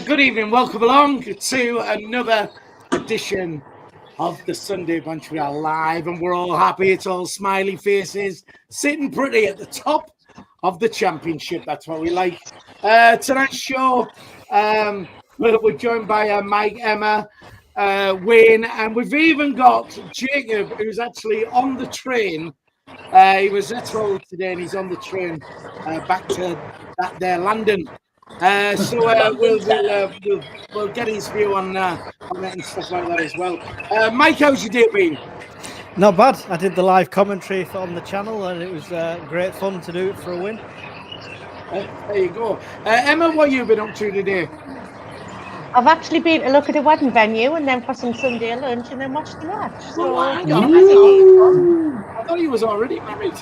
Good evening. Welcome along to another edition of the Sunday Bunch. We are live and we're all happy. It's all smiley faces, sitting pretty at the top of the championship. That's what we like. Tonight's show, we're joined by Mike, Emma, Wayne, and we've even got Jacob, who's actually on the train. He was at home today and he's on the train back to that there London. So we'll get his view on it and stuff like that as well. Mike, how's your day been? Not bad. I did the live commentary on the channel and it was great fun to do it for a win. There you go. Emma, what have you been up to today? I've actually been to look at a wedding venue and then for some Sunday lunch and then watch the match. So, I thought he was already married.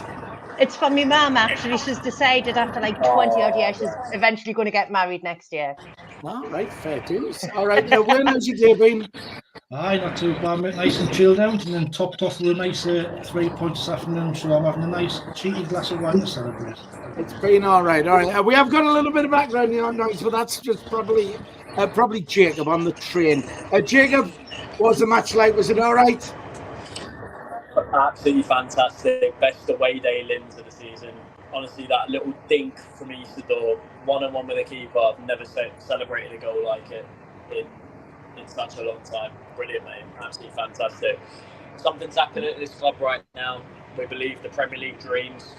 It's for my mum, actually. She's decided after like 20 odd years she's eventually going to get married next year. All right, fair dues. All right, Wayne, how's your day been? Aye, not too bad, mate. Nice and chilled out, and then topped off with a nice 3 points this afternoon. So I'm having a nice cheeky glass of wine to celebrate. It's been all right. All right, we have got a little bit of background noise, but that's just probably Jacob on the train. Jacob, what was the match like? Was it all right? Absolutely fantastic. Best away day limbs of the season. Honestly, that little dink from Isidor, 1-on-1 with a keeper. I've never celebrated a goal like it in such a long time. Brilliant, mate. Absolutely fantastic. Something's happening at this club right now. We believe the Premier League dreams.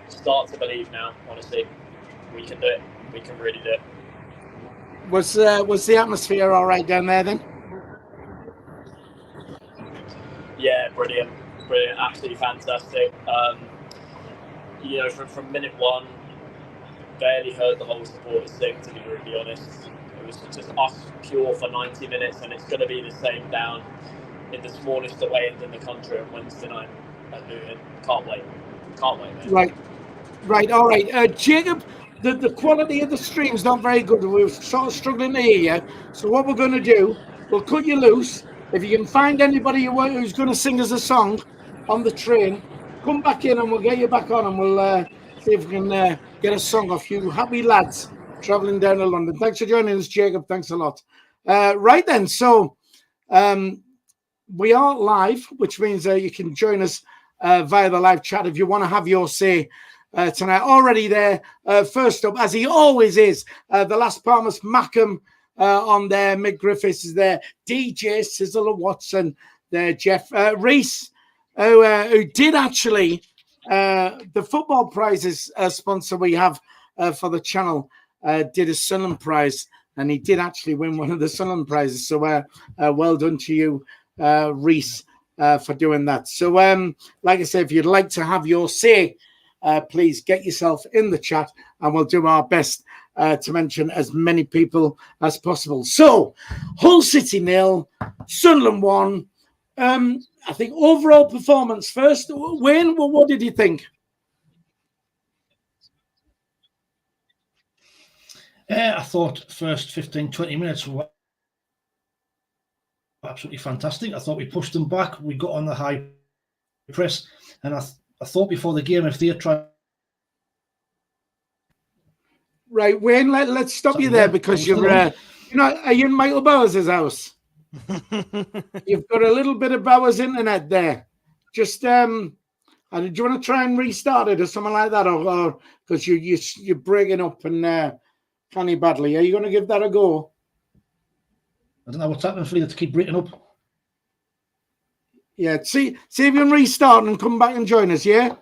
Start to believe now, honestly. We can do it. We can really do it. Was the atmosphere all right down there then? Yeah, brilliant, absolutely fantastic. From minute one, barely heard the whole supporters sing, to be really honest. It was just us pure for 90 minutes, and it's going to be the same down in the smallest away end in the country on Wednesday night at Luton. Can't wait, mate. Right, all right. Jacob, the quality of the stream's not very good. We're sort of struggling to hear you. So what we're going to do, we'll cut you loose. If you can find anybody who's going to sing us a song on the train, come back in and we'll get you back on and we'll see if we can get a song off you happy lads travelling down to London. Thanks for joining us, Jacob. Thanks a lot. Right then, so we are live, which means you can join us via the live chat if you want to have your say tonight. Already there, first up, as he always is, the Las Palmas Mackham on there. Mick Griffiths is there. DJ Sizzler Watson there. Jeff Reese, who did actually the football prizes sponsor we have for the channel did a Sunderland prize, and he did actually win one of the Sunderland prizes. So well done to you, Reese, for doing that. So like I said, if you'd like to have your say, please get yourself in the chat and we'll do our best to mention as many people as possible. So, Hull City 0, Sunderland 1. I think overall performance first. Wayne, what did you think? I thought first 15, 20 minutes were absolutely fantastic. I thought we pushed them back. We got on the high press. And I thought before the game, if they had tried... Right, Wayne, let's stop you there because you're are you in Michael Bowers' house? You've got a little bit of Bowers internet there. Just do you want to try and restart it or something like that, or because you're breaking up and kind of badly? Are you going to give that a go? I don't know what's happening for you to keep breaking up. Yeah, see if you can restart and come back and join us. Yeah,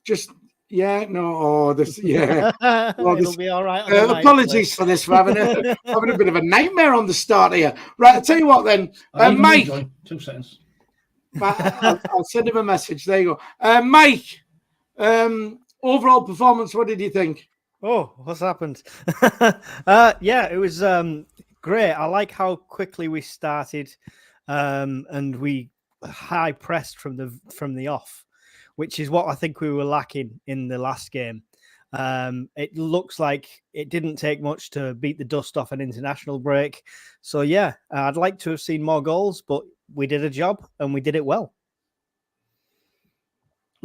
just. Yeah, no, It'll be all right. Apologies for this, for having a bit of a nightmare on the start here. Right, I'll tell you what then, Mike. 2 seconds. I'll send him a message. There you go, Mike. Overall performance, what did you think? Oh, what's happened? Yeah, it was great. I like how quickly we started, and we high pressed from the off, which is what I think we were lacking in the last game. It looks like it didn't take much to beat the dust off an international break. So, yeah, I'd like to have seen more goals, but we did a job and we did it well.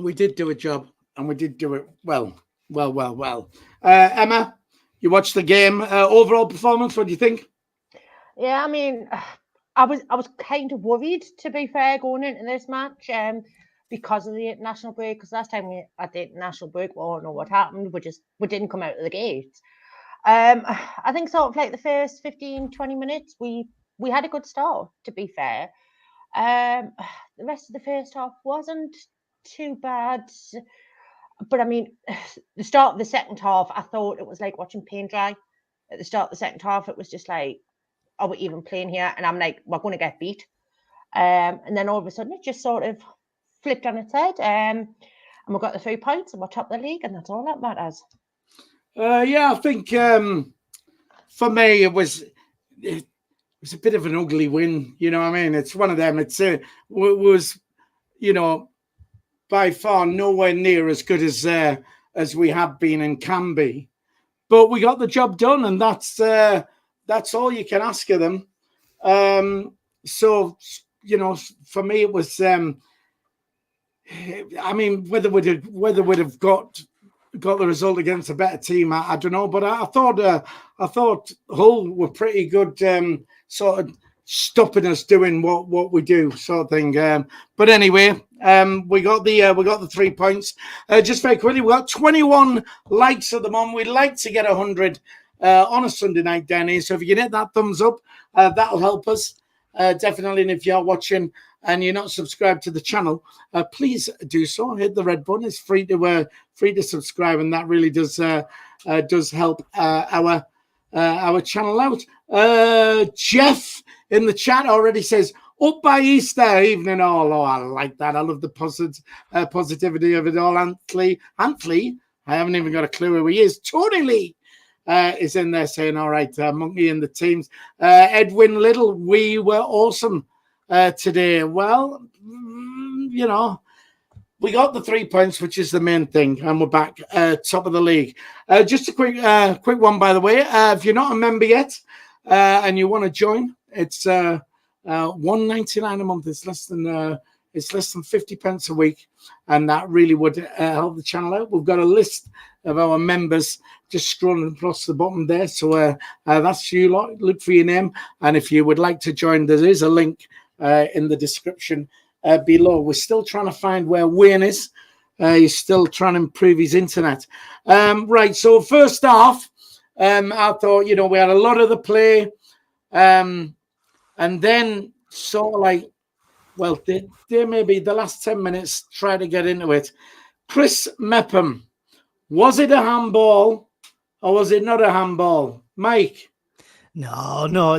We did do a job, and we did do it well. Emma, you watched the game. Overall performance, what do you think? Yeah, I mean, I was kind of worried, to be fair, going into this match, because of the international break. Because last time we had the international break, we don't know what happened. We didn't come out of the gate. I think sort of like the first 15, 20 minutes, we had a good start, to be fair. The rest of the first half wasn't too bad. But I mean, the start of the second half, I thought it was like watching paint dry. At the start of the second half, it was just like, are we even playing here? And I'm like, we're going to get beat. And then all of a sudden, it just sort of flipped on its head. And we got the 3 points, and we're top of the league, and that's all that matters. Yeah, I think for me, it was a bit of an ugly win. You know what I mean? It's one of them. It was, you know, by far nowhere near as good as we have been and can be. But we got the job done, and that's all you can ask of them. So, you know, for me, it was. I mean, whether we'd have got the result against a better team, I don't know. But I thought Hull were pretty good, sort of stopping us doing what we do, sort of thing. But anyway, we got the 3 points. Just very quickly, we got 21 likes at the moment. We'd like to get 100 on a Sunday night, Danny. So if you can hit that thumbs up, that'll help us definitely. And if you're watching and you're not subscribed to the channel, please do so. Hit the red button. It's free to subscribe, and that really does help our channel out. Jeff in the chat already says, up by Easter evening. Oh, I like that. I love the positivity of it all. Antley, I haven't even got a clue who he is. Tony Lee is in there saying, all right, Monkey and the teams. Edwin Little, we were awesome today. Well, you know, we got the 3 points, which is the main thing, and we're back top of the league. Just a quick one, by the way. If you're not a member yet and you want to join, it's $1.99 a month. It's less than 50 pence a week, and that really would help the channel out. We've got a list of our members just scrolling across the bottom there. So that's you lot. Look for your name, and if you would like to join, there is a link in the description below. We're still trying to find where Wayne is. He's still trying to improve his internet. Right. So first off, I thought, you know, we had a lot of the play. And then sort of like, well, they maybe the last 10 minutes try to get into it. Chris Mepham, was it a handball or was it not a handball? Mike? No,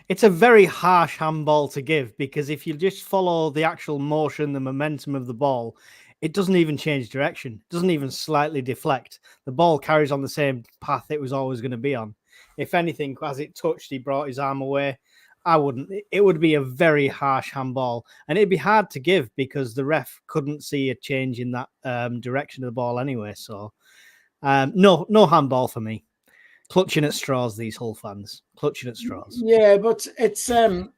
it's a very harsh handball to give, because if you just follow the actual motion, the momentum of the ball, it doesn't even change direction. It doesn't even slightly deflect. The ball carries on the same path it was always going to be on. If anything, as it touched, he brought his arm away. It would be a very harsh handball, and it'd be hard to give because the ref couldn't see a change in that direction of the ball anyway. So no handball for me. Clutching at straws, these Hull fans. Clutching at straws. Yeah, but it's I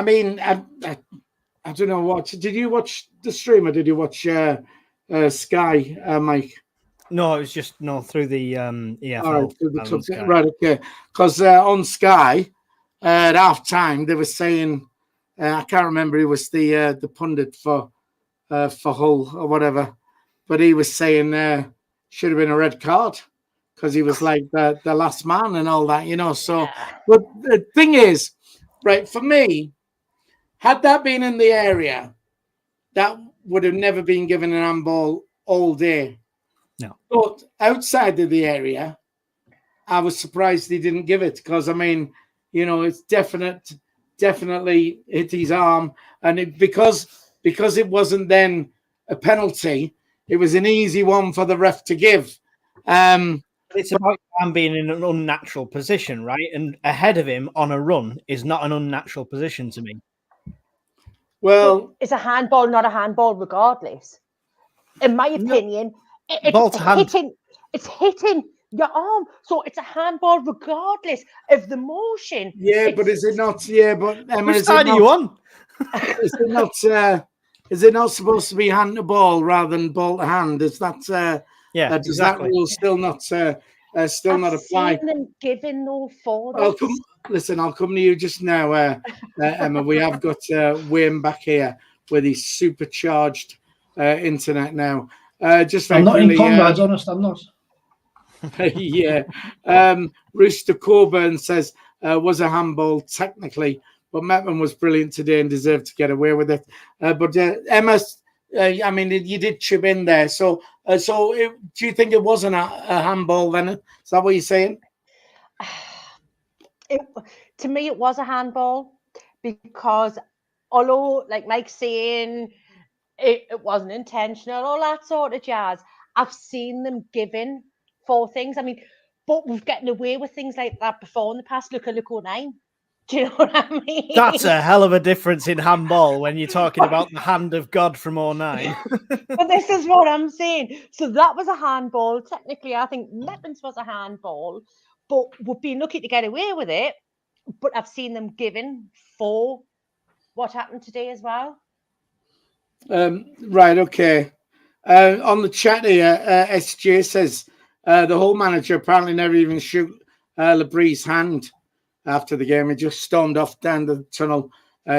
mean, I don't know what. Did you watch the stream or did you watch Sky, Mike? No, it was just through the EFL. All right, through the club. Right, okay. Because on Sky at half time they were saying, I can't remember who was the pundit for Hull or whatever, but he was saying should have been a red card because he was like the last man and all that, you know. So, but the thing is, right, for me, had that been in the area, that would have never been given an handball all day. No. But outside of the area, I was surprised he didn't give it because, I mean, you know, it's definitely hit his arm. And because it wasn't then a penalty, it was an easy one for the ref to give. It's about him being in an unnatural position, right? And ahead of him on a run is not an unnatural position to me. Well, it's a handball, not a handball, regardless. In my opinion, it's hitting your arm, so it's a handball regardless of the motion. Yeah, but is it not? Yeah, but Emma, which side are you on? Is it not supposed to be hand to ball rather than ball to hand? Is that does exactly. that rule still not apply? Seen them giving no for I'll this. I'll come to you just now, Emma. We have got Wayne back here with his supercharged internet now. I'm not in comrades, honest, I'm not. Yeah. Rooster Coburn says, was a handball technically, but Mepham was brilliant today and deserved to get away with it. But Emma, I mean, you did chip in there. So do you think it wasn't a handball then? Is that what you're saying? To me, it was a handball because although, like Mike's saying, it wasn't intentional, all that sort of jazz, I've seen them giving for things. I mean, but we've gotten away with things like that before in the past. Look at Luton Town. Do you know what I mean? That's a hell of a difference in handball when you're talking about the hand of God from 09. But this is what I'm saying. So that was a handball. Technically, I think Mephams was a handball, but we've been lucky to get away with it. But I've seen them given for what happened today as well. Right, okay. On the chat here, SJ says the whole manager apparently never even shook Labree's hand after the game. He just stormed off down the tunnel,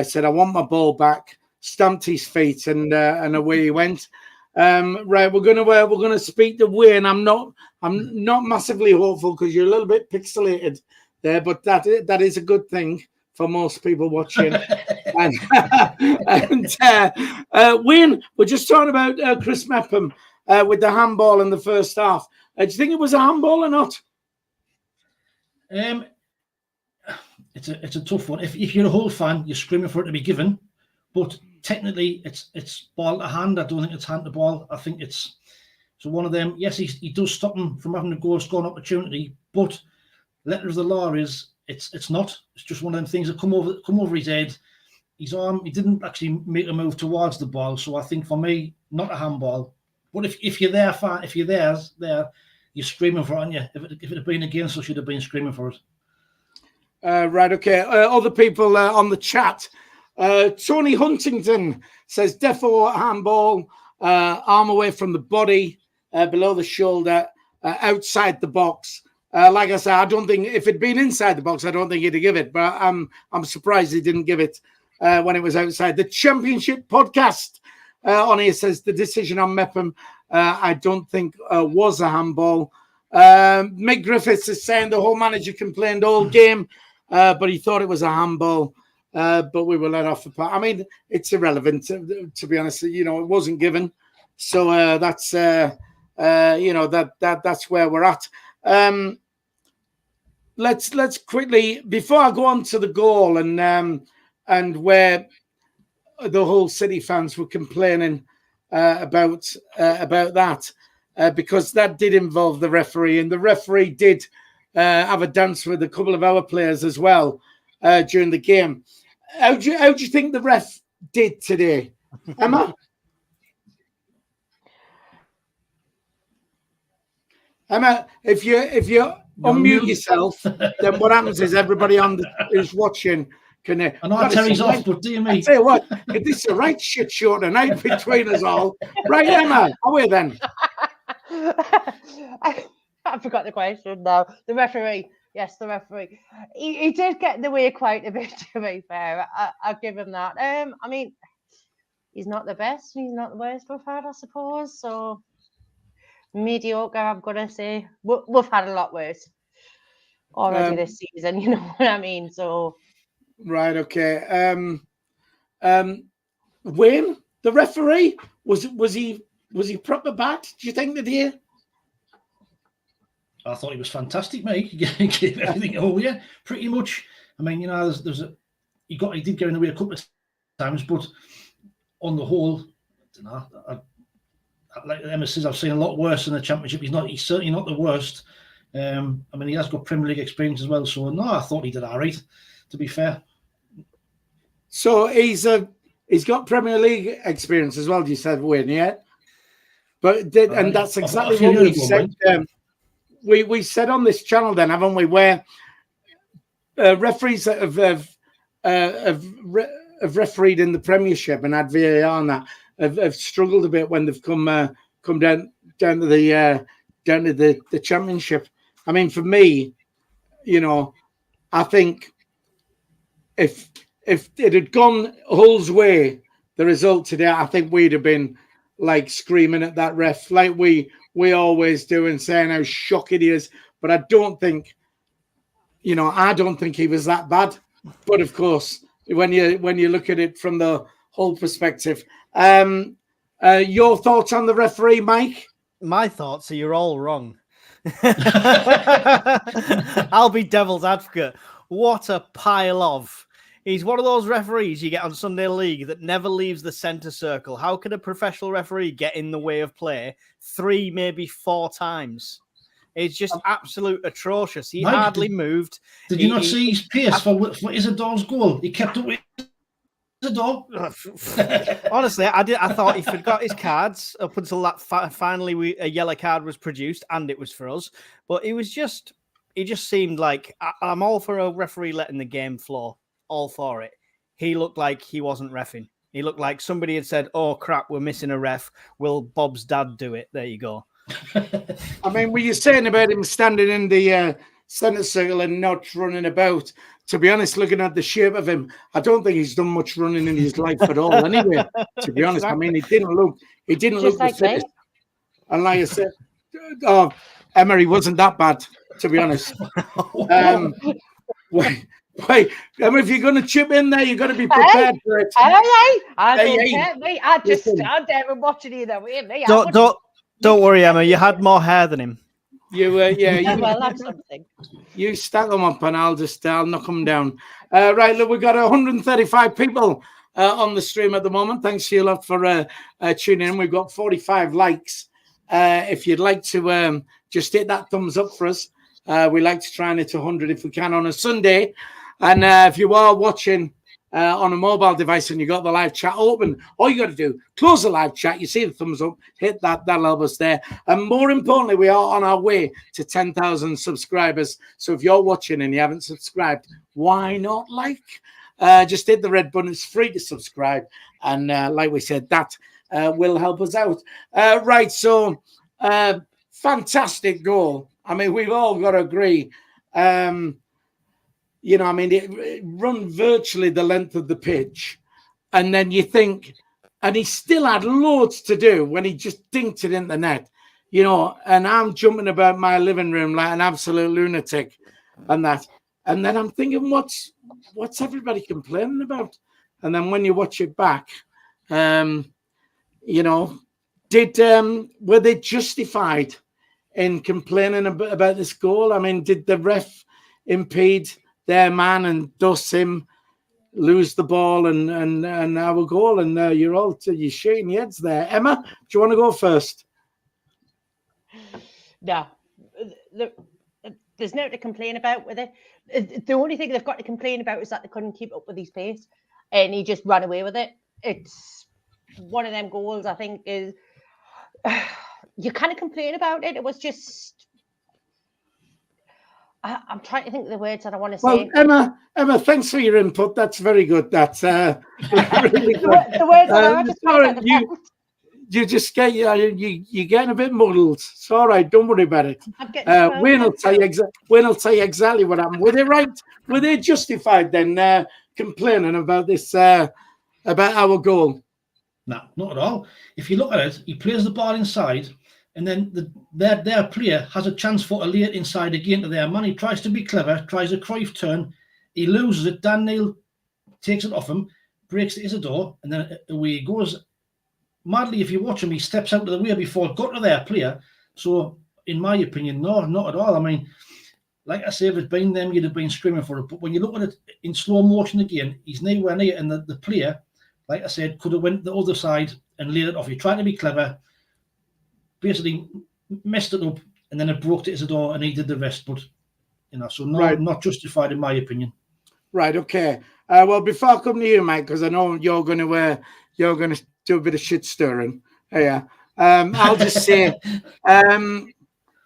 said, I want my ball back, stamped his feet, and away he went. Right, we're gonna speak to Wayne. I'm not massively hopeful because you're a little bit pixelated there, but that is a good thing for most people watching. and Wayne, we're just talking about Chris Mepham with the handball in the first half. Do you think it was a handball or not? It's a tough one. If you're a Hull fan, you're screaming for it to be given, but technically it's ball to hand. I don't think it's hand to ball. I think it's one of them. Yes, he does stop him from having to score an opportunity, but letter of the law is it's not. It's just one of them things that come over his head. His arm, he didn't actually make a move towards the ball. So I think for me, not a handball. But if you're there, if you're there, you're screaming for it, aren't you? If it had been against us, you'd have been screaming for it. Right, okay. Other people on the chat. Tony Huntington says, defo handball, arm away from the body, below the shoulder, outside the box. Like I said, I don't think if it'd been inside the box, I don't think he'd give it. But I'm surprised he didn't give it when it was outside. The Championship podcast on here says the decision on Mepham, I don't think was a handball. Mick Griffiths is saying the whole manager complained all game, but he thought it was a handball. But we were let off the part. I mean, it's irrelevant to be honest. You know, it wasn't given, so that's that's where we're at. Let's quickly, before I go on to the goal and where the whole City fans were complaining about that, because that did involve the referee, and the referee did have a dance with a couple of our players as well during the game. How do you think the ref did today, Emma? Emma, if you unmute yourself, then what happens is everybody who's watching can. I know Terry's off, but dear me. I tell you what, this is a right shit show tonight between us all. Right, Emma, how are we then? I forgot the question now. The referee. Yes, the referee. He did get in the way quite a bit, to be fair. I'll give him that. I mean, he's not the best. He's not the worst we've had, I suppose. So, mediocre, I've got to say. We've had a lot worse already this season, you know what I mean? So, right, okay. Wayne, the referee, was he proper bad? Do you think that he? I thought he was fantastic, mate. He gave everything over you, pretty much. I mean, you know, he did get in the way a couple of times, but on the whole, I don't know. Like Emma says, I've seen a lot worse in the Championship. He's certainly not the worst. I mean, he has got Premier League experience as well. So no, I thought he did all right, to be fair. So he's got Premier League experience as well. You said, Wayne, yeah. But and that's exactly what we said. We said on this channel, then, haven't we? Where referees that have have refereed in the Premiership and had VAR and that have struggled a bit when they've come down to the Championship. I mean, for me, you know, I think if it had gone Hull's way, the result today, I think we'd have been like screaming at that ref, like we always do, and saying how shocking he is. But I don't think he was that bad. But of course, when you look at it from the Hull perspective, your thoughts on the referee, Mike? My thoughts are you're all wrong. I'll be devil's advocate. What a pile of. He's one of those referees you get on Sunday League that never leaves the centre circle. How can a professional referee get in the way of play 3, maybe 4 times? It's just absolute atrocious. He hardly moved. Did you not see his pace for Isidor's goal? He kept up with Isidor. Honestly, I thought he forgot his cards up until that finally a yellow card was produced, and it was for us. But he just seemed like I'm all for a referee letting the game flow. All for it. He looked like he wasn't reffing. He looked like somebody had said, "Oh crap, we're missing a ref. Will Bob's dad do it?" There you go. I mean, were you saying about him standing in the centre circle and not running about? To be honest, looking at the shape of him, I don't think he's done much running in his life at all. Anyway, to be honest, I mean, he didn't look the fittest. And like I said, Emery wasn't that bad, to be honest. Wait, if you're going to chip in there, you've got to be prepared for it. I just stand there and watching either way. Don't worry, Emma. You had more hair than him. Well, that's something. You stack them up, and I'll knock them down. Right, look, we've got 135 people on the stream at the moment. Thanks to you lot for tuning in. We've got 45 likes. If you'd like to just hit that thumbs up for us, we like to try and hit 100 if we can on a Sunday. And if you are watching on a mobile device and you got the live chat open, all you got to do, close the live chat. You see the thumbs up, hit that. That'll help us there. And more importantly, we are on our way to 10,000 subscribers. So if you're watching and you haven't subscribed, why not like? Just hit the red button. It's free to subscribe. And like we said, that will help us out. Right, so fantastic goal. I mean, we've all got to agree. You know, I mean, it run virtually the length of the pitch. And then you think, and he still had loads to do when he just dinked it in the net, you know, and I'm jumping about my living room like an absolute lunatic and that. And then I'm thinking, what's everybody complaining about? And then when you watch it back, you know, were they justified in complaining about this goal? I mean, did the ref impede their man and thus him lose the ball and our goal? And you're shaking your heads there. Emma, do you want to go first? No, there's nothing to complain about with it. The only thing they've got to complain about is that they couldn't keep up with his pace and he just ran away with it. It's one of them goals, I think, is you kind of complain about it. It was just, I'm trying to think of the words that I want to say. Well, Emma, thanks for your input. That's very good. That's really good. The words that I just you just get you're getting a bit muddled. It's all right. Don't worry about it. Wayne will tell you exactly what happened. Were they right? Were they justified then complaining about this about our goal? No, not at all. If you look at it, he plays the ball inside, and then their player has a chance for a lay it inside again to their man. He tries to be clever, tries a Cruyff turn, he loses it. Dan Neil takes it off him, breaks the Isidor, and then away he goes. Madly, if you watch him, he steps out of the way before it got to their player. So, in my opinion, no, not at all. I mean, like I say, if it'd been them, you'd have been screaming for it. But when you look at it in slow motion again, he's nowhere near, and the player, like I said, could have went the other side and laid it off. He tried to be clever, basically messed it up, and then it broke to Isidor, and he did the rest. But so not justified in my opinion. Right. Okay. Well, before I come to you, Mike, because I know you're going to do a bit of shit stirring. Yeah. I'll just say,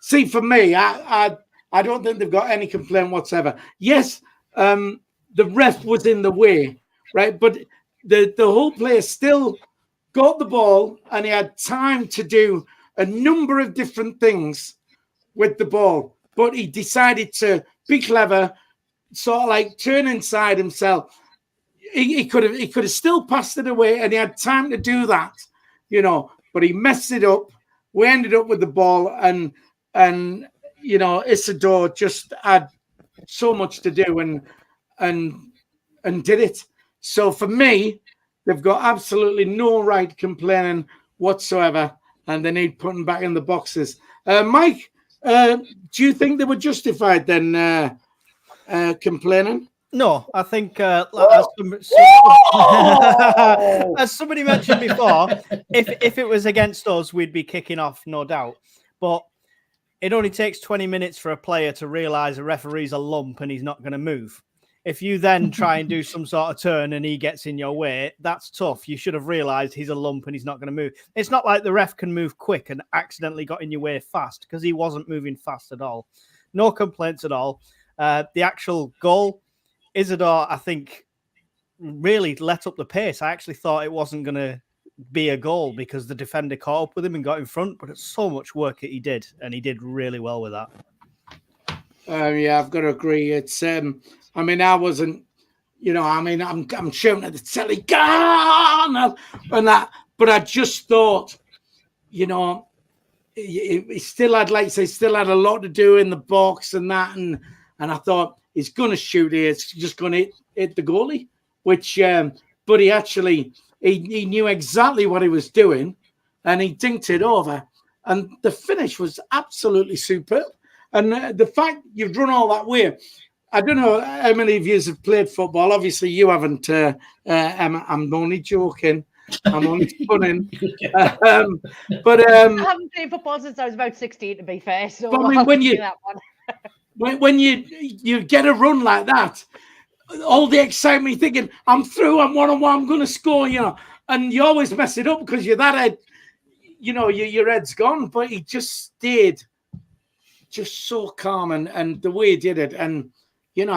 see, for me, I don't think they've got any complaint whatsoever. Yes, the ref was in the way, right? But the whole player still got the ball, and he had time to do a number of different things with the ball, but he decided to be clever, sort of like turn inside himself. He could have still passed it away, and he had time to do that, but he messed it up. We ended up with the ball, and Isidor just had so much to do and did it. So for me, they've got absolutely no right complaining whatsoever, and they need putting back in the boxes. Mike, do you think they were justified then complaining? No, I think as somebody mentioned before, if it was against us, we'd be kicking off, no doubt. But it only takes 20 minutes for a player to realise a referee's a lump and he's not going to move. If you then try and do some sort of turn and he gets in your way, that's tough. You should have realised he's a lump and he's not going to move. It's not like the ref can move quick and accidentally got in your way fast, because he wasn't moving fast at all. No complaints at all. The actual goal, Isidor, I think, really let up the pace. I actually thought it wasn't going to be a goal because the defender caught up with him and got in front, but it's so much work that he did, and he did really well with that. Yeah, I've got to agree. It's, I wasn't, I'm shouting at the telly, gone, and that, but I just thought, he still had, like I say, still had a lot to do in the box and that, and I thought, he's going to shoot here. It's just going to hit the goalie, which, but he actually, he knew exactly what he was doing, and he dinked it over. And the finish was absolutely superb. And the fact you've run all that way, I don't know how many of you have played football. Obviously, you haven't, Emma. I'm only joking. I'm only funning. I haven't played football since I was about 16, to be fair. So when you that one. When you get a run like that, all the excitement, thinking, I'm through, I'm 1-on-1, I'm going to score, and you always mess it up because you're that head, your head's gone. But he just stayed just so calm, and the way he did it, and what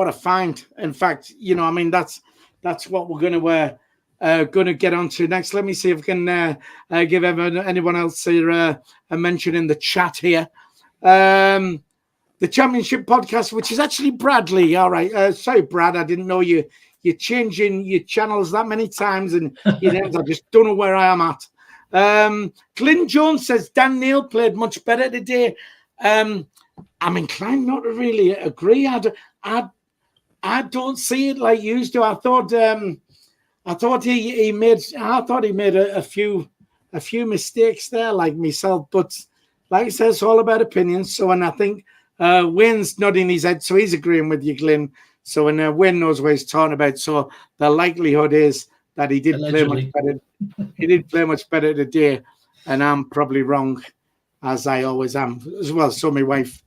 a find. In fact, that's what we're going to get onto next. Let me see if I can give anyone else a mention in the chat here. The Championship podcast, which is actually Bradley. All right. Sorry, Brad. I didn't know you're changing your channels that many times, and I just don't know where I am at. Clint Jones says Dan Neil played much better today. I'm inclined not to really agree. I don't see it like you do. I thought he made a few mistakes there, like myself. But like I said, it's all about opinions. So, and I think Wayne's nodding his head, so he's agreeing with you, Glyn. So, and Wayne knows what he's talking about. So, the likelihood is that he did play much better. He did play much better today, and I'm probably wrong, as I always am as well. So, my wife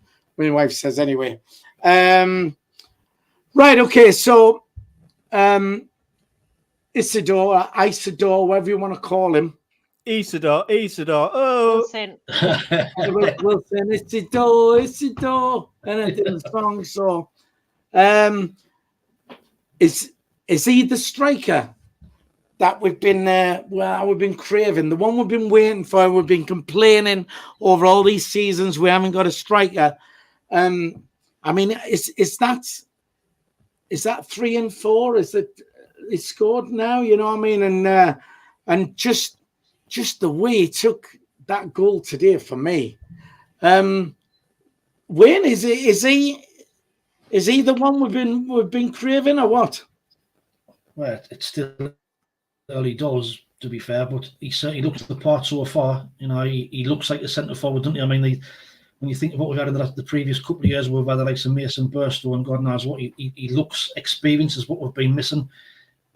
says anyway. Right. Okay. So, Isidor, whatever you want to call him. Isidor. Oh, Wilson, Isidor, and I did the song. So, is he the striker that we've been craving? The one we've been waiting for. We've been complaining over all these seasons we haven't got a striker. Is that 3 and 4? Is it? It's scored now. You know what I mean? And just the way he took that goal today for me. Wayne, is he the one we've been craving, or what? Well, it's still early doors, to be fair, but he certainly looks the part so far. He looks like a centre forward, doesn't he? I mean, when you think of what we've had in the previous couple of years, we've had the likes of Mason Burstow and God knows what. He looks experienced is what we've been missing.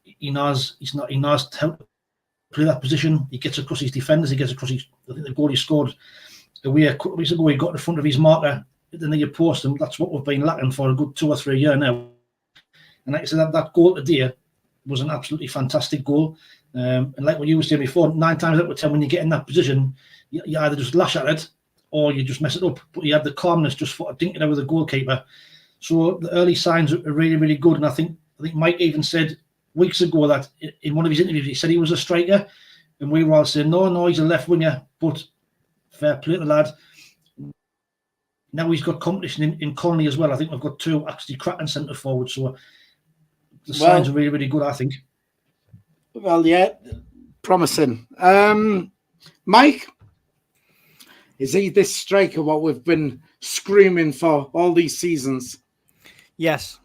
He knows how to play that position. He gets across his defenders. He gets across his. I think the goal he scored away a couple of weeks ago, he got in front of his marker, then you post him. That's what we've been lacking for a good 2 or 3 years now. And like I said, that goal today was an absolutely fantastic goal. And like what you were saying before, 9 times out of 10, when you get in that position, you either just lash at it or you just mess it up. But you had the calmness just for dinking it out with the goalkeeper. So the early signs are really, really good. And I think I think Mike even said weeks ago that in one of his interviews, he said he was a striker. And we were all saying, no, he's a left winger. But fair play to the lad. Now he's got competition in Connolly as well. I think we've got 2 actually cracking centre forwards. So the signs are really, really good, I think. Well, yeah, promising. Mike, is he this striker what we've been screaming for all these seasons? Yes.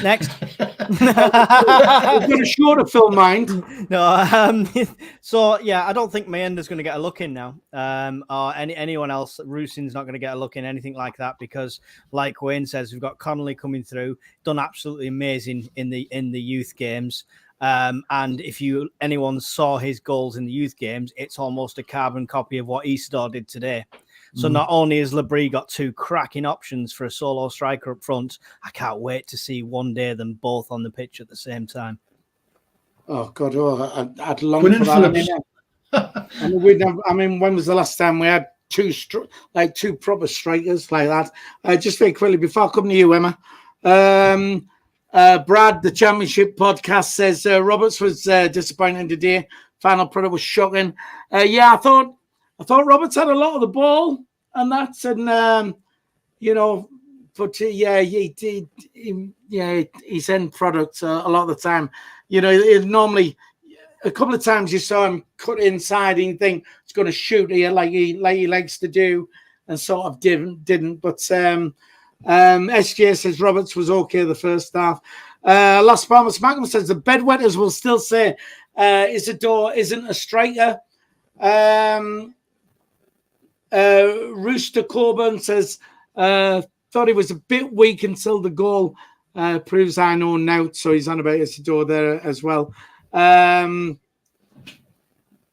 Next. We've got a shorter film mind. No, so yeah, I don't think Mayenda's going to get a look in now, or anyone else. Rusin's not going to get a look in, anything like that, because, like Wayne says, we've got Connolly coming through, done absolutely amazing in the youth games. And if anyone saw his goals in the youth games, it's almost a carbon copy of what Isidor did today. So not only has Labrie got 2 cracking options for a solo striker up front, I can't wait to see one day them both on the pitch at the same time. Oh God! I'd long for that. I mean, when was the last time we had 2 proper strikers like that? Just very quickly before I come to you, Emma. Brad, the Championship podcast, says Roberts was disappointing today. Final product was shocking. Yeah, I thought Roberts had a lot of the ball and that's, and but yeah, he did. His end product a lot of the time. Normally a couple of times you saw him cut inside and you think it's going to shoot here like he likes to do, and sort of didn't. But SJ says Roberts was okay the first half. Las Palmas Magnum says the bedwetters will still say Isidor isn't a striker. Rooster Coburn says thought he was a bit weak until the goal proves I know now. So he's on about Isidor there as well. And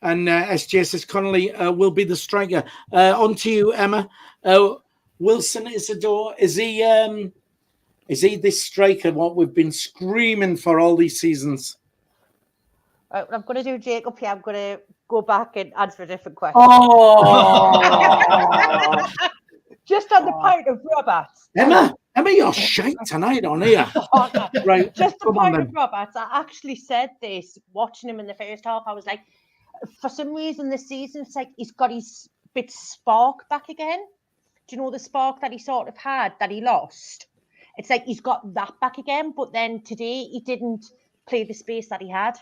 SJ says Connolly will be the striker. On to you, Emma. Wilson Isidor, is he this striker what we've been screaming for all these seasons? I'm going to do Jacob here. I'm going to go back and answer a different question. Oh! Just on the point of Roberts. Emma, you're shite tonight on here. Right. Just the point of Roberts. I actually said this watching him in the first half. I was like, for some reason this season, it's like he's got his bit spark back again. Do you know the spark that he sort of had that he lost? It's like he's got that back again, but then today he didn't play the space that he had.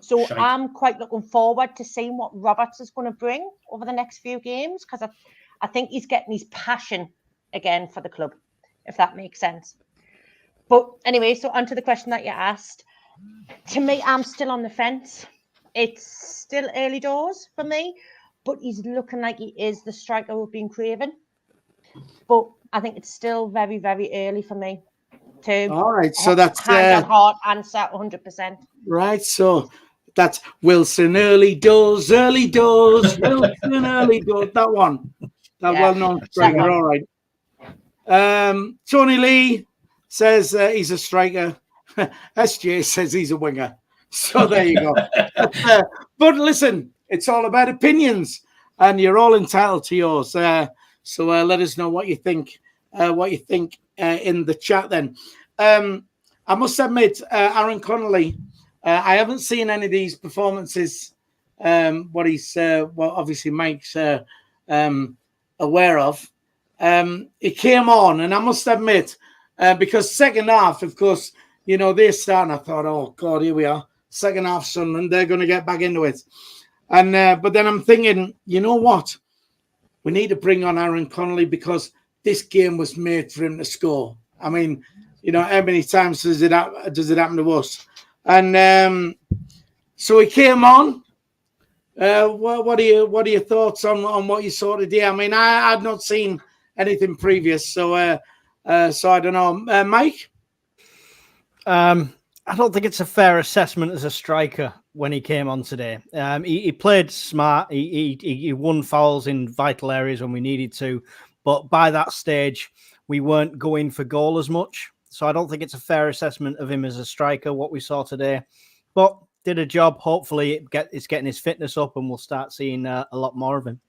So I'm quite looking forward to seeing what Roberts is going to bring over the next few games, because I think he's getting his passion again for the club, if that makes sense. But anyway, so onto the question that you asked. To me, I'm still on the fence. It's still early doors for me, but he's looking like he is the striker we've been craving. But I think it's still very, very early for me to. All right, so that's hand on heart answer 100%. Right, so that's Wilson early doors, Wilson early doors. That one, well-known striker. All right. Tony Lee says he's a striker. SJ says he's a winger. So there you go. But listen, it's all about opinions, and you're all entitled to yours. So let us know what you think. In the chat. Then I must admit, Aaron Connolly, I haven't seen any of these performances. What obviously Mike's aware of. It came on, and I must admit, because second half, of course, they're starting. I thought, oh God, here we are, second half, Sunderland, they're going to get back into it. And but then I'm thinking, you know what? We need to bring on Aaron Connolly because this game was made for him to score. I mean, how many times does it happen to us? And so he came on. What are your thoughts on what you saw today? I mean, I had not seen anything previous, so I don't know. Mike? I don't think it's a fair assessment as a striker when he came on today. He played smart. He won fouls in vital areas when we needed to. But by that stage, we weren't going for goal as much. So I don't think it's a fair assessment of him as a striker, what we saw today. But did a job. Hopefully it's getting his fitness up and we'll start seeing a lot more of him.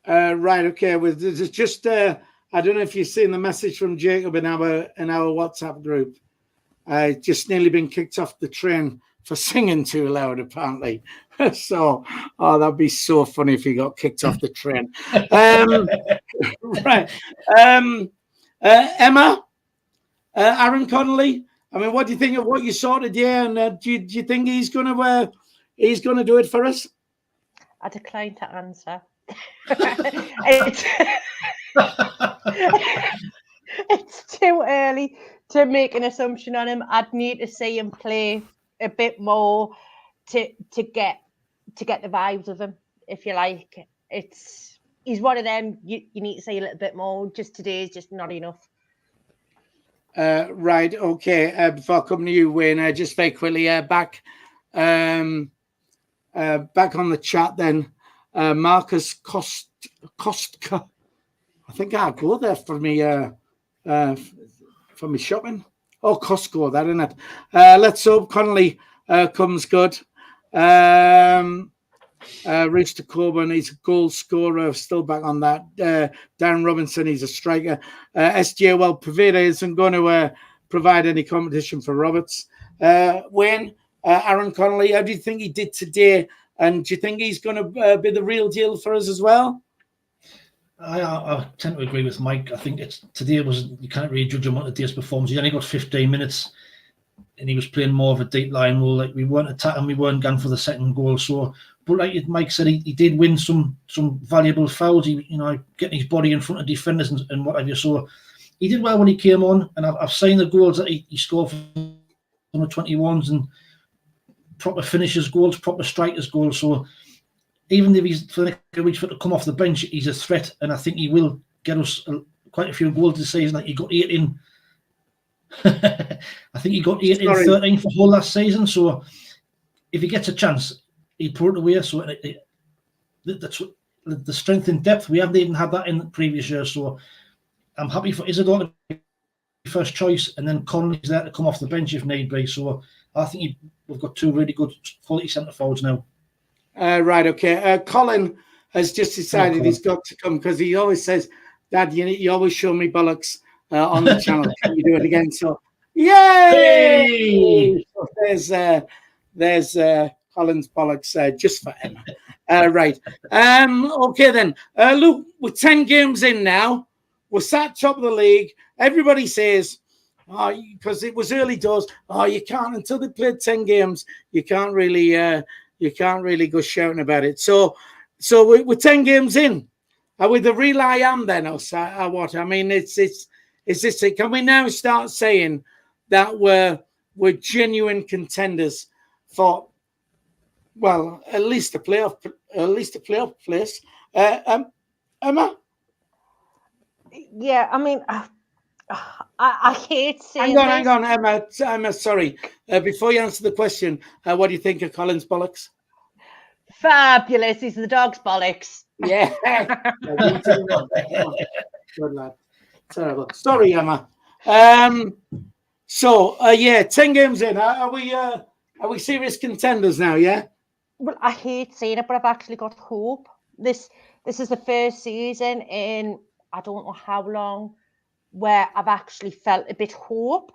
Right, okay. Well, there's just a I don't know if you've seen the message from Jacob in our WhatsApp group. Just nearly been kicked off the train for singing too loud, apparently. So, that'd be so funny if he got kicked off the train. Right. Emma, Aaron Connolly. I mean, what do you think of what you saw today? And do you think he's going to do it for us? I decline to answer. It's too early to make an assumption on him. I'd need to see him play a bit more to get the vibes of him, if you like. He's one of them you need to see a little bit more. Just today is just not enough. Right, okay. Before I come to you, Wayne, just very quickly back on the chat then. Marcus Kostka. I think I'll go there for me shopping. Oh, Costco, that isn't it? Let's hope Connolly comes good. Rooster Coburn, he's a goal scorer, still back on that. Darren Robinson, he's a striker. SJ, well, Pavetta isn't going to provide any competition for Roberts. Wayne, Aaron Connolly, how do you think he did today? And do you think he's going to be the real deal for us as well? I tend to agree with Mike. I think today you can't really judge him on today's performance. He only got 15 minutes and he was playing more of a deep line role. Like, we weren't attacking, we weren't going for the second goal. So, but like Mike said, he did win some valuable fouls. He, getting his body in front of defenders and what have you. So he did well when he came on, and I've seen the goals that he scored from the 21s and proper finishers goals, proper strikers goals. So even if he's for the next few weeks to come off the bench, he's a threat, and I think he will get us quite a few goals this season. Like, he got 8 in. I think he got 8 in 13 for the whole last season. So if he gets a chance, he put it away. So that's the strength in depth. We haven't even had that in the previous years. So I'm happy for Isidor to be first choice, and then Connolly's there to come off the bench if need be. So I think we've got 2 really good quality centre forwards now. Right, okay. Colin has just decided he's got to come because he always says, Dad, you always show me bollocks on the channel. Can you do it again? So, yay! So there's Colin's bollocks just for Emma. Right. Okay, then. Look, we're 10 games in now. We're sat top of the league. Everybody says, because it was early doors, you can't, until they played 10 games, you can't really go shouting about it. So we're 10 games in. Are we the real I am then, or what? I mean, is this it? Can we now start saying that we're genuine contenders for, well, at least a playoff place? Emma? Yeah, I mean, I hate saying Hang on, Emma, sorry. Before you answer the question, what do you think of Colin's bollocks? Fabulous. These are the dog's bollocks. Yeah. Good lad. Terrible. Sorry, Emma. 10 games in. Are we serious contenders now, yeah? Well, I hate saying it, but I've actually got hope. This is the first season in I don't know how long where I've actually felt a bit hope,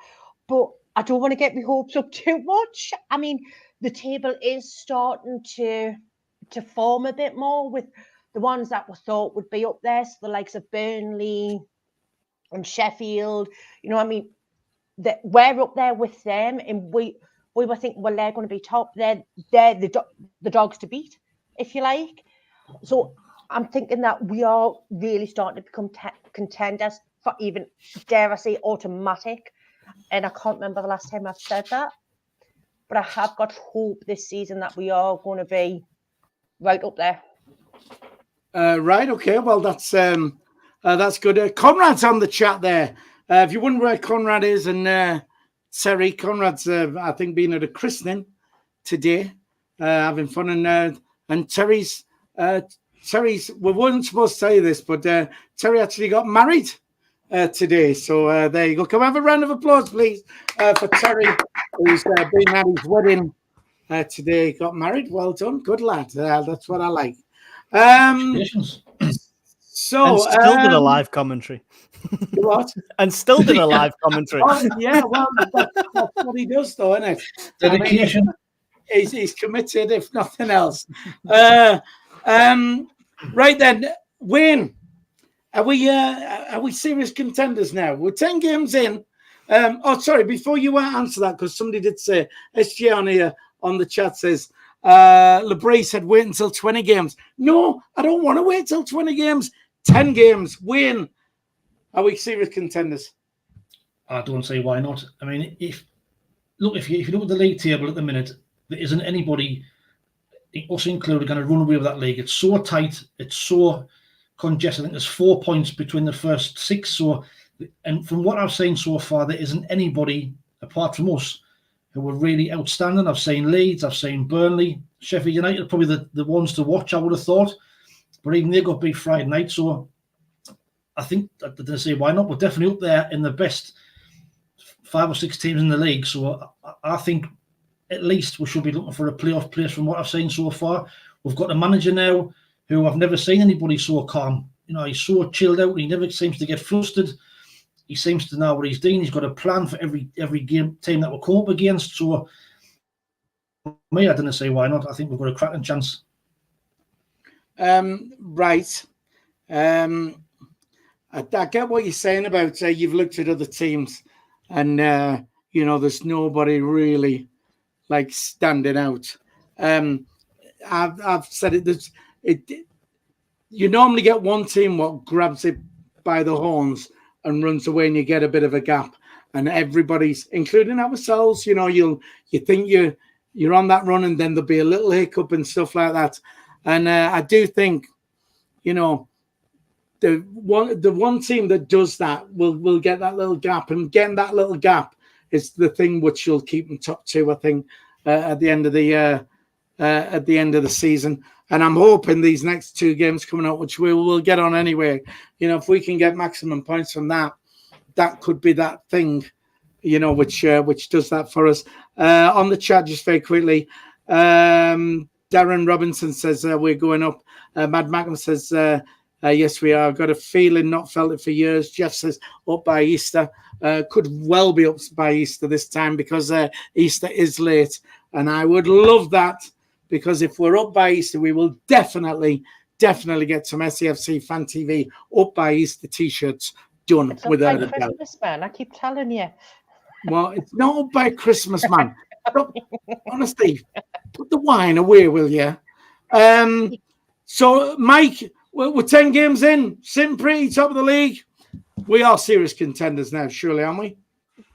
but I don't want to get my hopes up too much. I mean, the table is starting to form a bit more with the ones that we thought would be up there, so the likes of Burnley and Sheffield. I mean, we're up there with them, and we were thinking, well, they're going to be top. They're the dogs to beat, if you like. So I'm thinking that we are really starting to become contenders for even, dare I say, automatic. And I can't remember the last time I've said that. But I have got hope this season that we are going to be right up there. Right, okay. Well, that's good. Conrad's on the chat there. If you wonder where Conrad is, and Terry, Conrad's, I think, been at a christening today, having fun. And Terry's, we weren't supposed to say this, but Terry actually got married today. So there you go. Can we have a round of applause, please, for Terry, who's been at his wedding today. Got married. Well done. Good lad. That's what I like. So still did a live commentary. What? And still did a live commentary. Oh, yeah, well, that's what he does, though, isn't it? Dedication. I mean, he's committed, if nothing else. Right then, Wayne, are we serious contenders now? We're 10 games in. Sorry, before you answer that, because somebody did say, SG on here on the chat says, Lebray said wait until 20 games. No, I don't want to wait till 20 games. 10 games. Wayne, are we serious contenders? I don't see why not. I mean, if you look at the league table at the minute, there isn't anybody, us included, going to run away with that league. It's so tight. It's so congested. I think there's 4 points between the first 6. So, and from what I've seen so far, there isn't anybody apart from us who were really outstanding. I've seen Leeds, I've seen Burnley, Sheffield United, probably the ones to watch, I would have thought. But even they got beat Friday night. So I think, I didn't say why not, we're definitely up there in the best 5 or 6 teams in the league. So I think at least we should be looking for a playoff place from what I've seen so far. We've got a manager now who I've never seen anybody so calm. You know, he's so chilled out. He never seems to get flustered. He seems to know what he's doing. He's got a plan for every team that we'll come up against. So, me, I didn't say why not. I think we've got a cracking chance. Right. I get what you're saying about you've looked at other teams and, there's nobody really like standing out. I've said it. You normally get one team what grabs it by the horns and runs away, and you get a bit of a gap. And everybody's, including ourselves, you think you're on that run, and then there'll be a little hiccup and stuff like that. And I do think, the one team that does that will get that little gap, and getting that little gap is the thing which will keep them top 2, I think, at the end of the season. And I'm hoping these next 2 games coming up, which we will get on anyway, if we can get maximum points from that could be that thing, which does that for us. On the chat, just very quickly, Darren Robinson says we're going up. Mad Mackham says, yes, we are. Got a feeling, not felt it for years. Jeff says up by Easter. Could well be up by Easter this time because Easter is late. And I would love that, because if we're up by Easter, we will definitely get some SAFC Fan TV up by Easter t-shirts done it's without a a doubt. Christmas, man. I keep telling you. Well, it's not up by Christmas, man. Honestly, put the wine away, will you? So, Mike, we're 10 games in, sitting pretty top of the league. We are serious contenders now, surely, aren't we?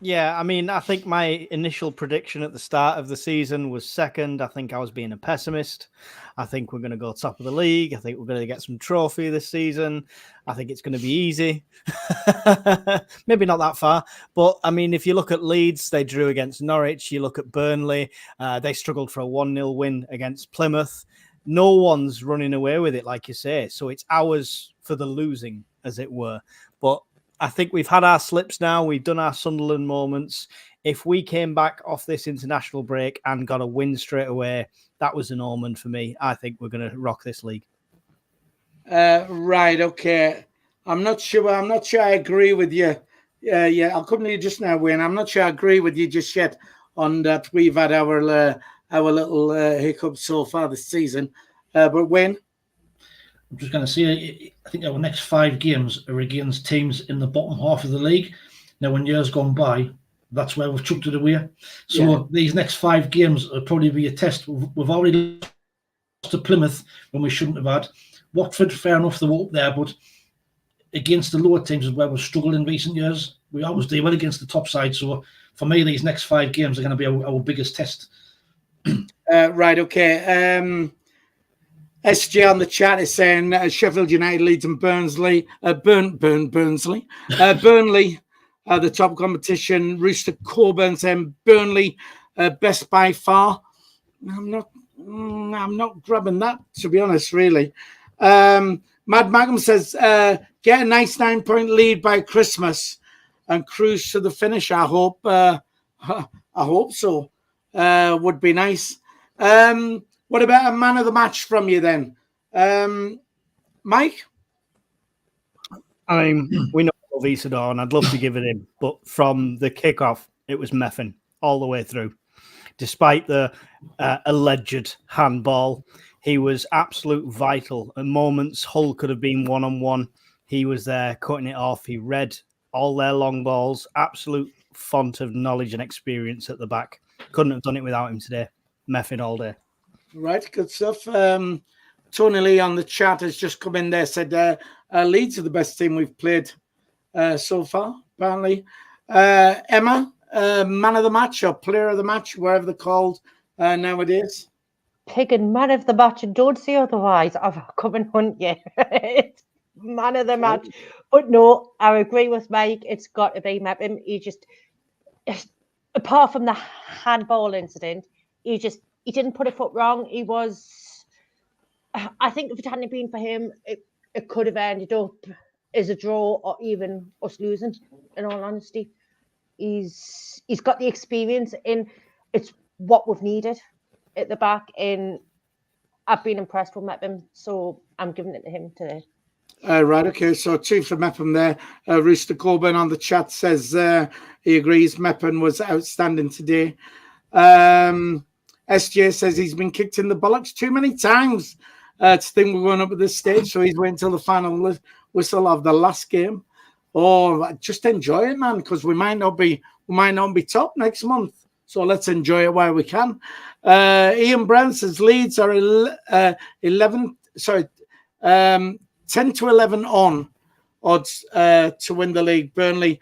Yeah, I mean, I think my initial prediction at the start of the season was second. I think I was being a pessimist. I think we're going to go top of the league. I think we're going to get some trophy this season. I think it's going to be easy. Maybe not that far. But, I mean, if you look at Leeds, they drew against Norwich. You look at Burnley, they struggled for a 1-0 win against Plymouth. No one's running away with it, like you say. So it's ours for the losing, as it were. But I think we've had our slips now. We've done our Sunderland moments. If we came back off this international break and got a win straight away, that was an omen for me. I think we're going to rock this league. Right, okay. I'm not sure I agree with you. Yeah, I'll come to you just now, Wayne. I'm not sure I agree with you just yet on that. We've had our little hiccups so far this season. But Wayne? I'm just going to say, I think our next 5 games are against teams in the bottom half of the league. Now, when years gone by, that's where we've chucked it away. So These next 5 games will probably be a test. We've already lost to Plymouth when we shouldn't have had. Watford, fair enough, they were up there, but against the lower teams is where we've struggled in recent years. We always do well against the top side. So for me, these next 5 games are going to be our biggest test. Right, okay. SJ on the chat is saying Sheffield United, Leeds and Burnley. Burnley, the top competition. Rooster Coburn saying Burnley best by far. I'm not grabbing that, to be honest, really. Mad Mackham says get a nice 9-point lead by Christmas and cruise to the finish. I hope so. Would be nice. What about a man of the match from you then? Mike? I mean, we know I love Isidor, and I'd love to give it him, but from the kickoff, it was meffing all the way through. Despite the alleged handball, he was absolute vital. At moments, Hull could have been one-on-one. He was there cutting it off. He read all their long balls. Absolute font of knowledge and experience at the back. Couldn't have done it without him today. Meffing all day. Right, good stuff. Tony Lee on the chat has just come in there, said Leeds are the best team we've played so far, apparently. Emma, man of the match or player of the match, wherever they're called nowadays. Picking man of the match and don't say otherwise. I've come and hunt you. It's man of the match. But no, I agree with Mike. It's got to be Mepham. He just, apart from the handball incident, he didn't put a foot wrong. He was, I think if it hadn't been for him, it could have ended up as a draw or even us losing, in all honesty. He's got the experience in, it's what we've needed at the back, and I've been impressed with Mepham, so I'm giving it to him today. Right, okay, so two for Mepham there. Rooster Coburn on the chat says he agrees Mepham was outstanding today. SJ says he's been kicked in the bollocks too many times to think we're going up at this stage, so he's waiting until the final whistle of the last game. Oh, just enjoy it, man, because we might not be top next month. So let's enjoy it while we can. Ian Brown says Leeds are 10 to 11 on odds to win the league. Burnley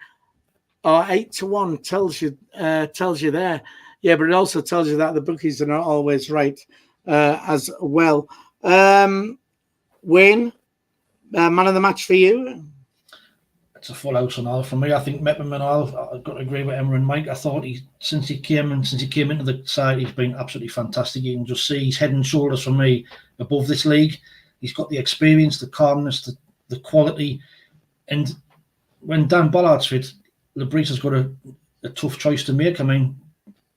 are 8 to 1. Tells you there. Yeah, but it also tells you that the bookies are not always right as well. Wayne, man of the match for you. It's a full house on all for me. I think Mepham and all, I've got to agree with Emma and Mike. I thought since he came into the side, he's been absolutely fantastic. You can just see he's head and shoulders for me above this league. He's got the experience, the calmness, the quality. And when Dan Ballard's fit, Labrise has got a tough choice to make. I mean,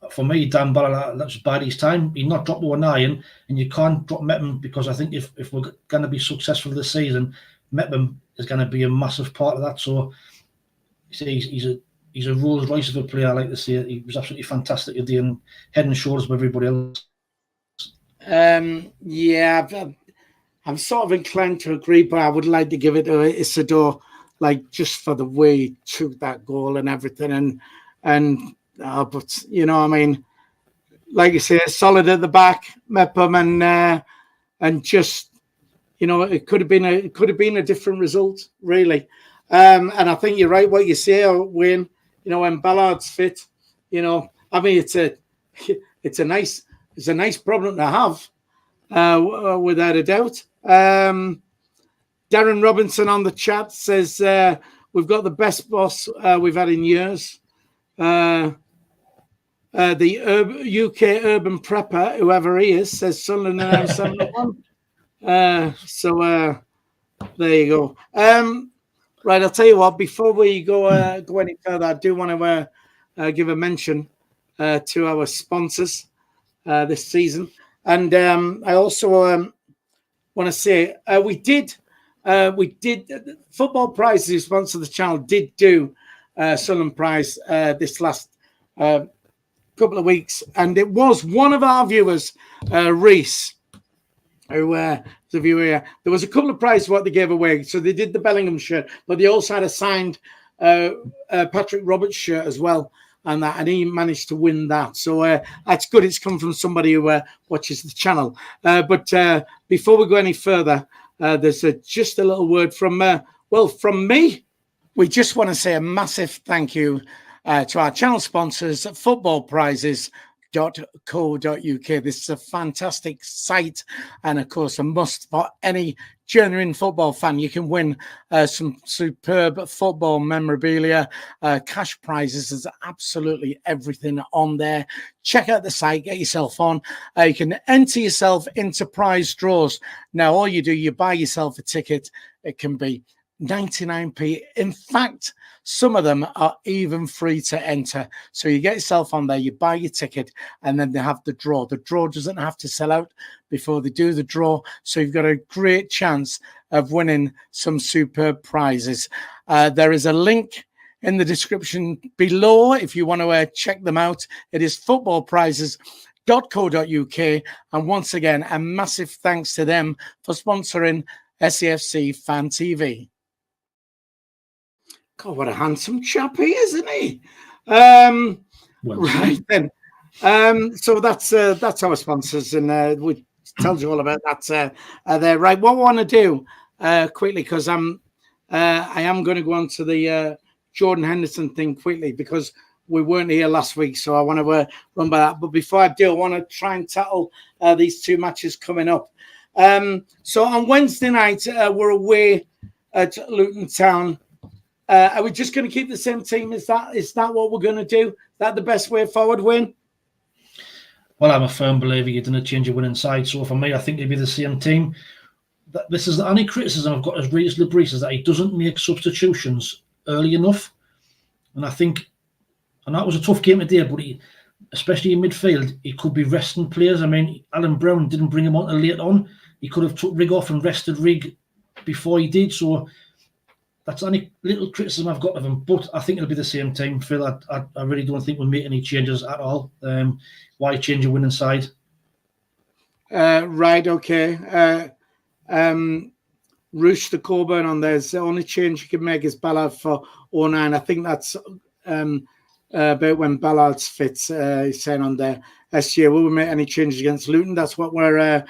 for me, Dan Ballard, that's bide his time. He's not dropped to an iron, and you can't drop Mepham, because I think if we're going to be successful this season, Mepham is going to be a massive part of that. So he's a Rolls Royce of a player, I like to say. He was absolutely fantastic at the end, head and shoulders with everybody else. Yeah, I'm sort of inclined to agree, but I would like to give it to Isidor, like just for the way he took that goal and everything, but you know, I mean, like you say, solid at the back, Mepham, and just, you know, it could have been a different result, really. And I think you're right what you say, Wayne. You know, when Ballard's fit, you know, I mean, it's a nice problem to have, without a doubt. Darren Robinson on the chat says we've got the best boss we've had in years. The UK urban prepper, whoever he is, says Sunderland announced 71. So there you go. Right, I'll tell you what. Before we go any further, I do want to give a mention to our sponsors this season, and I also want to say we did Football Prize, who sponsor the channel, did do Sunderland Prize this last couple of weeks, and it was one of our viewers, Reese, who the viewer. There was a couple of prizes what they gave away. So they did the Bellingham shirt, but they also had a signed Patrick Roberts shirt as well, and he managed to win that. So that's good. It's come from somebody who watches the channel. But before we go any further, there's just a little word from me. We just want to say a massive thank you to our channel sponsors, Football Prizes. .co.uk. This is a fantastic site, and of course a must for any genuine football fan. You can win some superb football memorabilia, cash prizes. There's absolutely everything on there. Check out the site, get yourself on. You can enter yourself into prize draws. Now all you do, you buy yourself a ticket. It can be 99p. In fact, some of them are even free to enter. So you get yourself on there, you buy your ticket, and then they have the draw. The draw doesn't have to sell out before they do the draw. So you've got a great chance of winning some superb prizes. There is a link in the description below if you want to check them out. It is footballprizes.co.uk. And once again, a massive thanks to them for sponsoring SAFC Fan TV. God, what a handsome chap he is, isn't he? Right then. So that's our sponsors, and we told you all about that there. Right, what I want to do quickly, because I am going to go on to the Jordan Henderson thing quickly, because we weren't here last week, so I want to run by that. But before I do, I want to try and tackle these two matches coming up. So on Wednesday night, we're away at Luton Town. Are we just going to keep the same team? Is that what we're going to do? Is that the best way forward, Wayne? Well, I'm a firm believer you didn't change your winning side. So for me, I think it'd be the same team. This is the only criticism I've got as Regis Lebris is that he doesn't make substitutions early enough. And I think, and that was a tough game today, but especially in midfield, he could be resting players. I mean, Alan Brown didn't bring him on till late on. He could have took Rig off and rested Rig before he did. So that's the only little criticism I've got of him. But I think it'll be the same team, Phil. I really don't think we'll make any changes at all. Why change a winning side? Right, okay. Roosh the Coburn on there's the only change you can make is Ballard for 09. I think that's about when Ballard's fits. He's saying on there. SGA, will we make any changes against Luton? That's what we're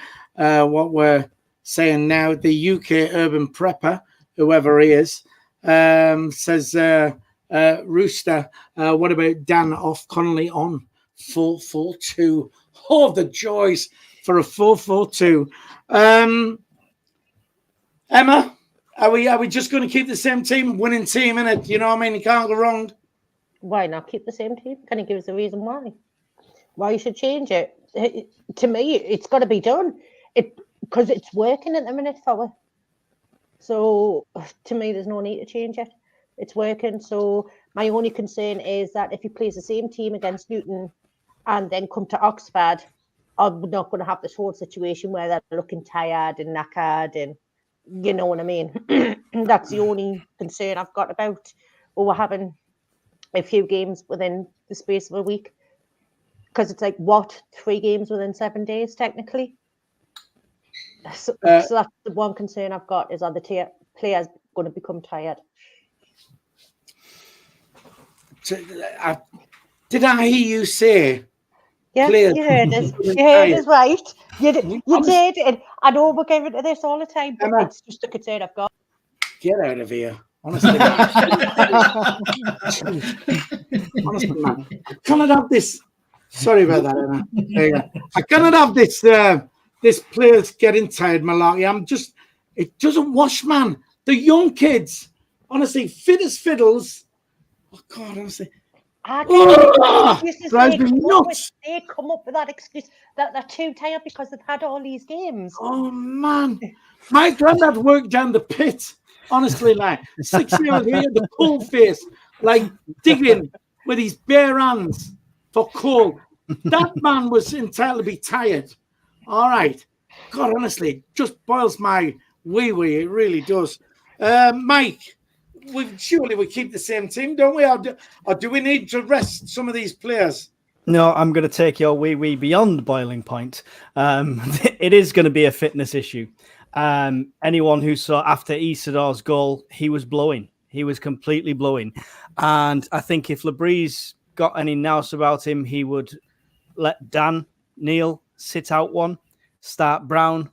saying now. The UK urban prepper, whoever he is, says Rooster. What about Dan off, Connolly on 4-4-2? Oh, the joys for a 4-4-2. Emma, are we just going to keep the same team, winning team, innit? You know what I mean? You can't go wrong. Why not keep the same team? Can you give us a reason why? Why you should change it? To me, it's got to be done. Because it's working at the minute for us. So to me, there's no need to change it. It's working. So my only concern is that if he plays the same team against Luton and then come to Oxford, I'm not going to have this whole situation where they're looking tired and knackered, and you know what I mean. That's the only concern I've got about we're having a few games within the space of a week, because it's like 3 games within 7 days technically. So that's the one concern I've got, is are the players going to become tired? Did I hear you say? Yeah, players you heard us. You heard us right. You did. And I know we're giving to this all the time, but it's just a concern I've got. Get out of here. Honestly, honestly, man. I cannot have this. Sorry about that, Emma. There you go. I cannot have this. This players getting tired, malarkey. It doesn't wash, man. The young kids, honestly, fit as fiddles. Oh God, honestly. Drives me nuts. They come up with that excuse that they're too tired because they've had all these games. Oh man, my granddad worked down the pit. Honestly, like 6 years here, the coal face, like digging with his bare hands for coal. That man was entitled to be tired. All right, God, honestly, just boils my wee. It really does. Mike, surely we keep the same team, don't we? Or do we need to rest some of these players? No, I'm going to take your wee beyond boiling point. It is going to be a fitness issue. Anyone who saw after Isidor's goal, he was blowing. He was completely blowing. And I think if Lebris got any nous about him, he would let Dan Neil sit out one, start Brown,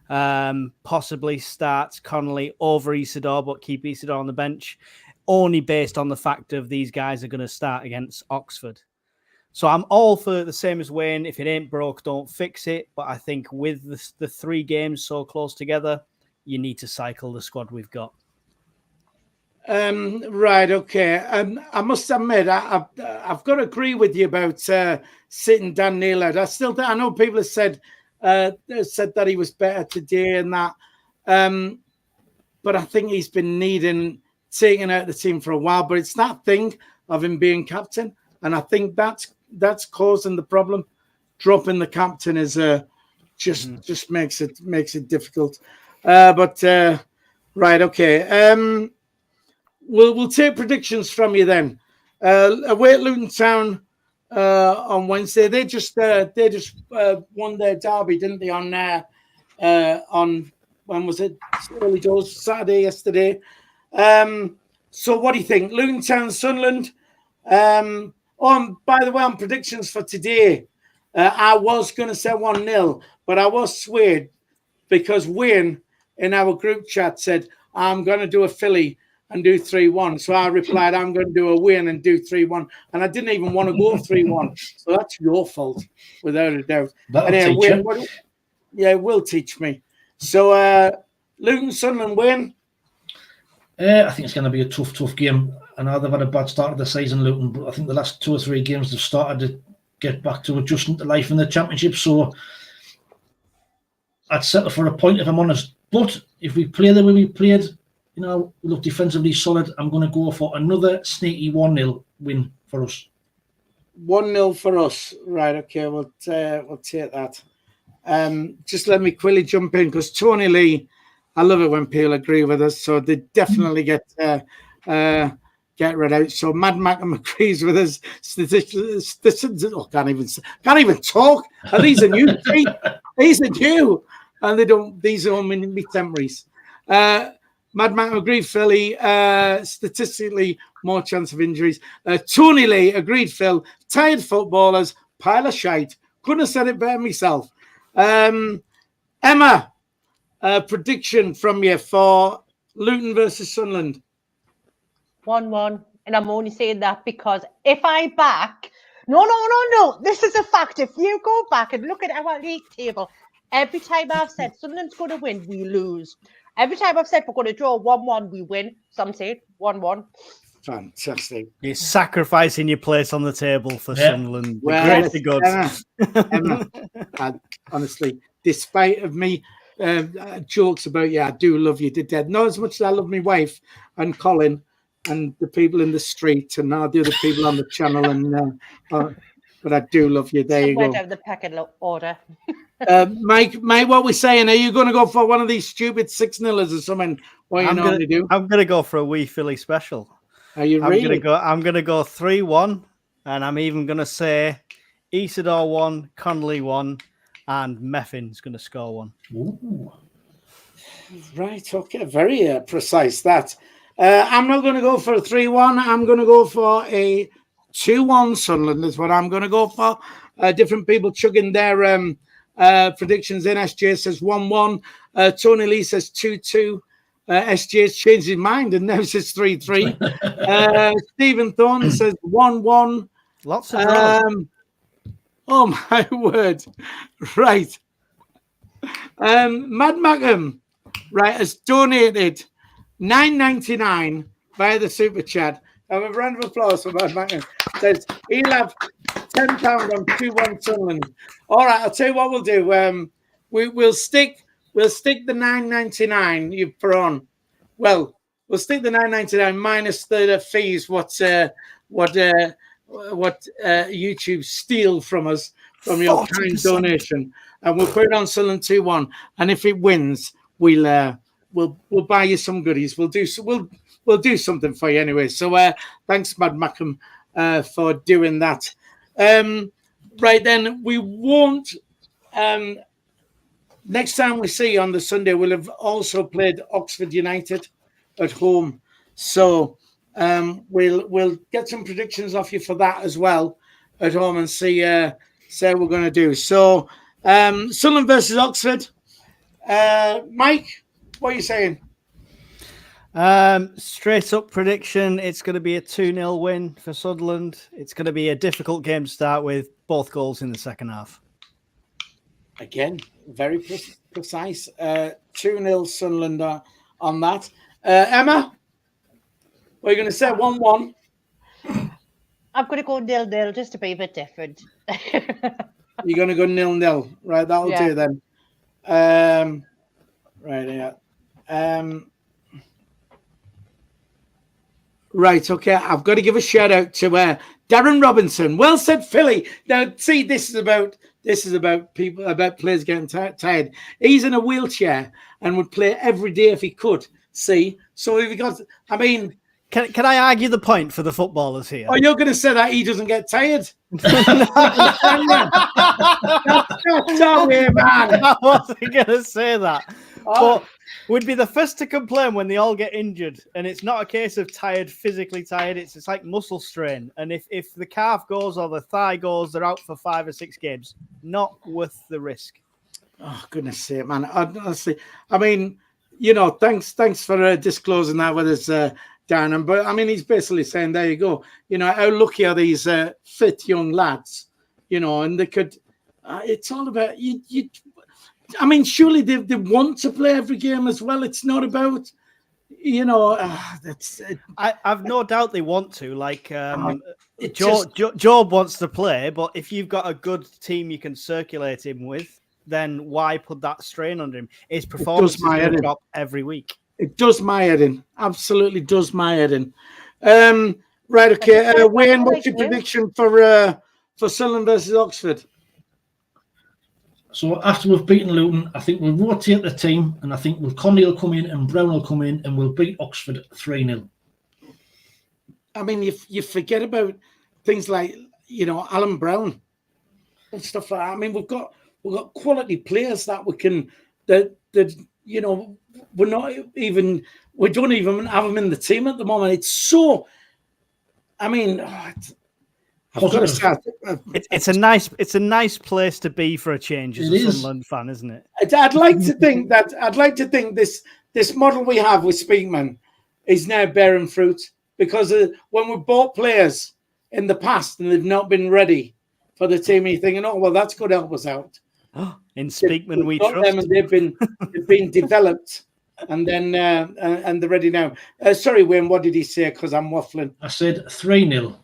possibly start Connolly over Isidor, but keep Isidor on the bench, only based on the fact of these guys are going to start against Oxford. So I'm all for the same as Wayne. If it ain't broke, don't fix it. But I think with the 3 games so close together, you need to cycle the squad we've got. Right, okay. I must admit, I've got to agree with you about sitting Dan Neil out. I know people have said that he was better today and that. but I think he's been needing taking out the team for a while. But it's that thing of him being captain, and I think that's causing the problem. Dropping the captain is just makes it difficult. Right, okay. We'll take predictions from you then. Away at Luton Town on Wednesday. They just won their derby, didn't they? On when was it? Early doors, Saturday, yesterday. So what do you think? Luton Town, Sunderland. And by the way, on predictions for today, I was going to say 1-0, but I was swayed because Wayne in our group chat said, I'm going to do a Philly and do 3-1. So I replied, I'm going to do a win and do 3-1. And I didn't even want to go 3-1. So that's your fault, without a doubt. It will teach me. So Luton, Sunderland win. I think it's going to be a tough game. I know they've had a bad start of the season, Luton, but I think the last 2 or 3 games they've started to get back to adjusting to life in the Championship. So I'd settle for a point if I'm honest. But if we play the way we played, we look defensively solid. I'm going to go for another sneaky 1-0 win for us. 1-0 for us. Right, okay, we'll take that. Just let me quickly jump in because Tony Lee, I love it when people agree with us, so they definitely get read out. So Mad Mackham agrees with us. Can't even talk. Are these are new? These are new, and they don't. These are only temporaries. Mad Mackham agreed, Philly. Statistically, more chance of injuries. Tony Lee agreed, Phil. Tired footballers, pile of shite. Couldn't have said it better myself. Emma, prediction from you for Luton versus Sunderland. 1-1. And I'm only saying that because if I back... No. This is a fact. If you go back and look at our league table, every time I've said Sunderland's going to win, we lose. Every time I've said we're going to draw 1-1, we win. Some say 1-1. Fantastic. You're sacrificing your place on the table for Sunderland. Well, the gods. Emma, honestly, despite of me jokes about you, I do love you to death. Not as much as I love my wife and Colin and the people in the street and now the other people on the channel. And but I do love you. There you go. Down the pecking order. Mike, what we're saying? Are you going to go for one of these stupid 6-0ers or something? What you normally do? I'm going to go for a wee Philly special. Are you really? I'm going to go 3-1, and I'm even going to say Isidor 1, Connolly 1, and Meffin's going to score 1. Ooh. Right. Okay. Very precise. That. I'm not going to go for a 3-1. I'm going to go for a 2-1 Sunderland is what I'm going to go for. Different people chugging their predictions in. SJ says 1-1. Tony Lee says 2-2. SJ's changed his mind and now says 3-3. Stephen Thorne says 1-1. Lots of draws. Oh my word. Right. Mad Mackham, right, has donated $9.99 via the super chat. Have a round of applause for Mad Mackham. Says he'll have £10 on 2-1 Sunderland. All right, I'll tell you what we'll do. We'll stick the $9.99 you've put on. Well, we'll stick the $9.99 minus the fees. What YouTube steal from us from your 40%. Kind donation, and we'll put it on Sunderland 2-1. And if it wins, we'll buy you some goodies. We'll do something for you anyway. So thanks, Mad Mackham, for doing that. Right then, we won't. Next time we see you on the Sunday, we'll have also played Oxford United at home. So we'll get some predictions off you for that as well at home and see what we're going to do. So Sunderland versus Oxford. Mike, what are you saying? Straight up prediction, it's going to be a 2-0 win for Sunderland. It's going to be a difficult game to start with, both goals in the second half. Again, very precise. 2-0 Sunderland on that. Emma, what are you going to say? 1-1? I'm going to go 0-0 just to be a bit different. You're going to go 0-0. Right, that'll do then. Right, yeah. Right, okay. I've got to give a shout out to Darren Robinson. Well said, Philly. Now, see, this is about people, about players getting tired. He's in a wheelchair and would play every day if he could. See, so if he got, I mean, can I argue the point for the footballers here? Oh, you're going to say that he doesn't get tired? That's not way, man. I wasn't going to say that. Oh. But we'd be the first to complain when they all get injured. And it's not a case of tired, physically tired. It's like muscle strain. And if the calf goes or the thigh goes, they're out for 5 or 6 games. Not worth the risk. Oh, goodness sake, man. Honestly, I mean, you know, thanks for disclosing that with us, Darren. But, I mean, he's basically saying, there you go. You know, how lucky are these fit young lads? You know, and they could... it's all about... I mean, surely they want to play every game as well. It's not about, you know, I've no doubt they want to. Like, Job wants to play, but if you've got a good team you can circulate him with, then why put that strain on him? His performance is going to drop every week. It does my head in. Absolutely does my head in. Right, okay. Wayne, what's your prediction for Sunderland versus Oxford? So after we've beaten Luton, I think we'll rotate the team, and I think Connolly will come in and Brown will come in, and we'll beat Oxford 3-0. I mean, you forget about things like, you know, Alan Brown and stuff like that. I mean, we've got quality players that we can that you know we don't even have them in the team at the moment. It's so. I mean. It's a nice place to be for a change as a Sunderland fan, isn't it? I'd like to think this model we have with Speakman is now bearing fruit, because when we bought players in the past and they've not been ready for the team, you're thinking, oh well, that's going to help us out. In Speakman, we trust them, and they've been developed, and then and they're ready now. Sorry, Wayne, what did he say? Because I'm waffling. I said 3-0.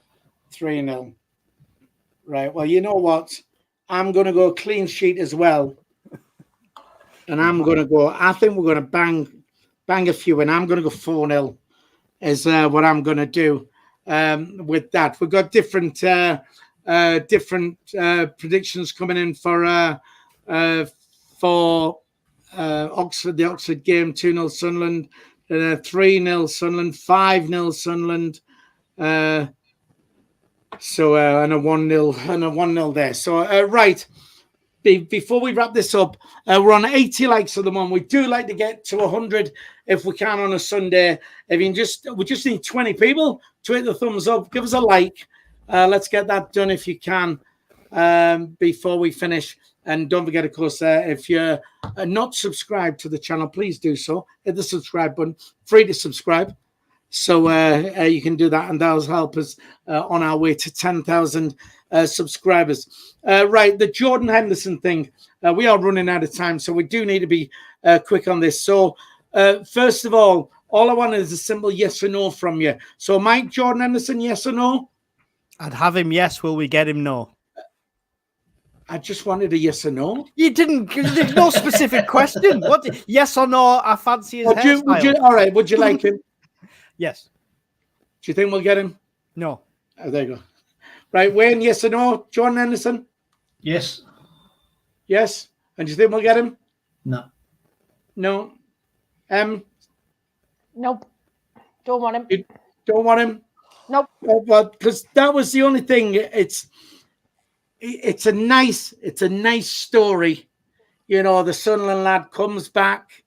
3-0. Right. Well, you know what? I'm going to go clean sheet as well. And I'm going to go, I think we're going to bang a few, and I'm going to go 4-0 is what I'm going to do with that. We've got different predictions coming in for Oxford, the Oxford game, 2-0 Sunderland, 3-0 Sunderland, 5-0 Sunderland, so and a 1-0 there. So right, before we wrap this up, we're on 80 likes at the moment. We do like to get to 100 if we can on a Sunday. If you we just need 20 people to hit the thumbs up. Give us a like. Let's get that done if you can before we finish. And don't forget, of course, if you're not subscribed to the channel, please do so. Hit the subscribe button. Free to subscribe. So you can do that, and that'll help us on our way to 10,000 subscribers. Right, the Jordan Henderson thing. We are running out of time, so we do need to be quick on this. So first of all I want is a simple yes or no from you. So Mike, Jordan Henderson, yes or no? I'd have him yes. Will we get him no? I just wanted a yes or no. You didn't. There's no specific question. What? Yes or no? I fancy his hairstyle. All right. Would you like him? Yes. Do you think we'll get him? No. Oh, there you go. Right, Wayne, yes or no? Jordan Henderson? Yes. Yes. And do you think we'll get him? No. No. Nope. Don't want him. You don't want him? Nope. But because that was the only thing. It's a nice story. You know, the Sunderland lad comes back,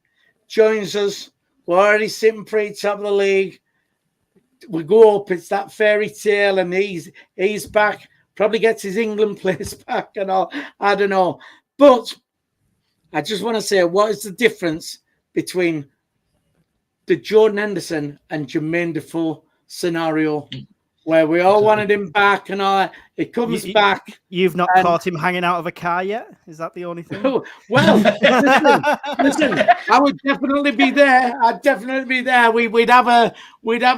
joins us. We're already sitting pretty top of the league. We go up, it's that fairy tale, and he's back. Probably gets his England place back and all. I don't know. But I just want to say, what is the difference between the Jordan Henderson and Jermaine Defoe scenario, where we all wanted him back and all that? It comes back. You've not caught him hanging out of a car yet? Is that the only thing? Well, listen, I would definitely be there. I'd definitely be there. We'd have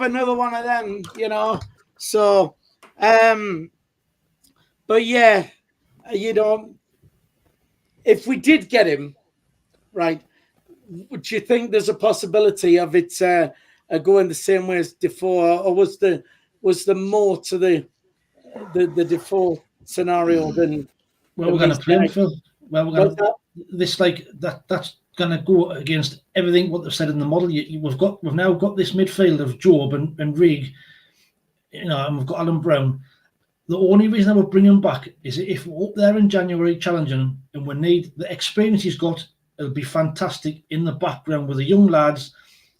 another one of them, you know. So, but yeah, you know, if we did get him, right, would you think there's a possibility of it going the same way as Defoe, or was there more to the Defoe scenario than? Well, we're going to play him, Phil. Well, we're going to this like that. That's going to go against everything what they've said in the model. We've now got this midfield of Job and Rigg, and we've got Alan Brown. The only reason I would bring him back is if we're up there in January challenging and we need the experience he's got. It'll be fantastic in the background with the young lads.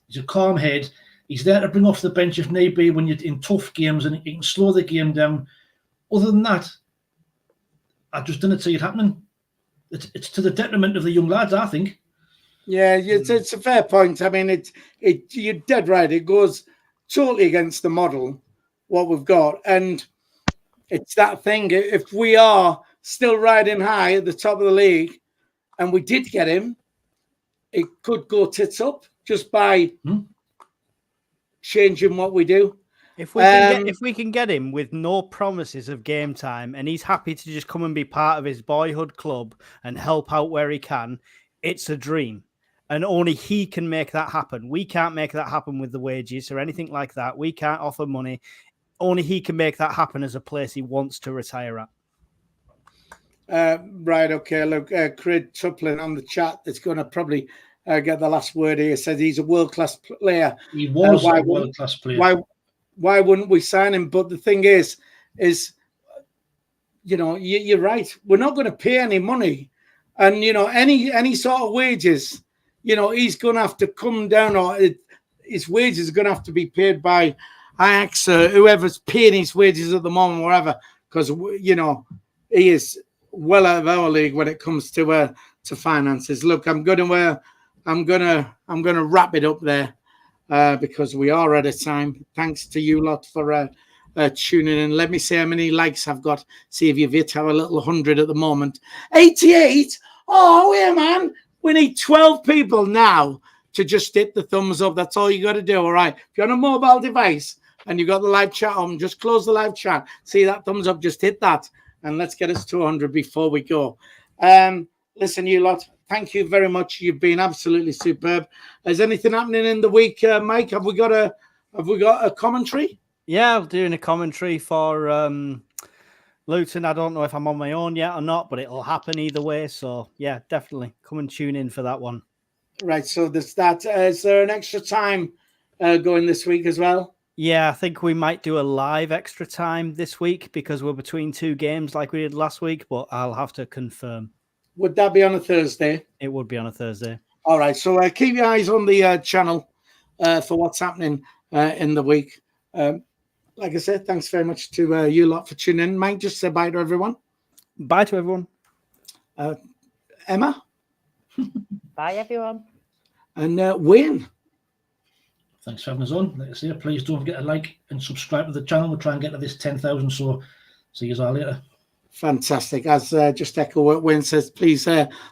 He's a calm head. He's there to bring off the bench if need be when you're in tough games, and he can slow the game down. Other than that, I just didn't see it happening. It's to the detriment of the young lads, I think. Yeah, it's a fair point. I mean, you're dead right. It goes totally against the model, what we've got. And it's that thing. If we are still riding high at the top of the league, and we did get him, it could go tits up just by changing what we do. If we can get him with no promises of game time, and he's happy to just come and be part of his boyhood club and help out where he can, it's a dream. And only he can make that happen. We can't make that happen with the wages or anything like that. We can't offer money. Only he can make that happen as a place he wants to retire at. Right, okay. Look, Craig Tuplin on the chat that's going to probably get the last word here. Says he's a world-class player. He was a world-class player. Why wouldn't we sign him? But the thing is you're right. We're not going to pay any money, and any sort of wages. He's going to have to come down, or his wages are going to have to be paid by Ajax or whoever's paying his wages at the moment, wherever, because he is well out of our league when it comes to finances. Look, I'm gonna wrap it up there because we are out of time. Thanks to you lot for tuning in. Let me see how many likes I've got. See if you've hit our little 100 at the moment. 88. Oh yeah, man. We need 12 people now to just hit the thumbs up. That's all you got to do. All right. If you're on a mobile device and you've got the live chat on, just close the live chat. See that thumbs up? Just hit that. And let's get us to 100 before we go. Listen, you lot, thank you very much. You've been absolutely superb. Is anything happening in the week, Mike? Have we got a commentary? Yeah, I'm doing a commentary for Luton. I don't know if I'm on my own yet or not, but it'll happen either way. So yeah, definitely come and tune in for that one. Right. So there's that. Is there an extra time going this week as well? Yeah, I think we might do a live extra time this week because we're between two games like we did last week, but I'll have to confirm. Would that be on a Thursday? It would be on a Thursday. All right. So keep your eyes on the channel for what's happening in the week. Like I said, thanks very much to you lot for tuning in. Mike, just say bye to everyone. Bye to everyone. Emma? Bye, everyone. And Wayne? Thanks for having us on. Like I say, please don't forget to like and subscribe to the channel. We'll try and get to this 10,000. So see you all later. Fantastic. As just echo what Wayne says, please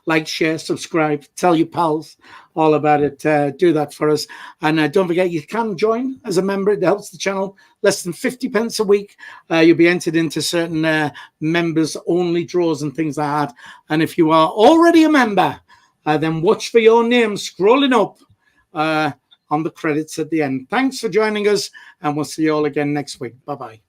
like, share, subscribe, tell your pals all about it. Do that for us. And don't forget, you can join as a member. It helps the channel. Less than 50 pence a week. You'll be entered into certain members-only draws and things like that. And if you are already a member, then watch for your name scrolling up on the credits at the end. Thanks for joining us, and we'll see you all again next week. Bye-bye.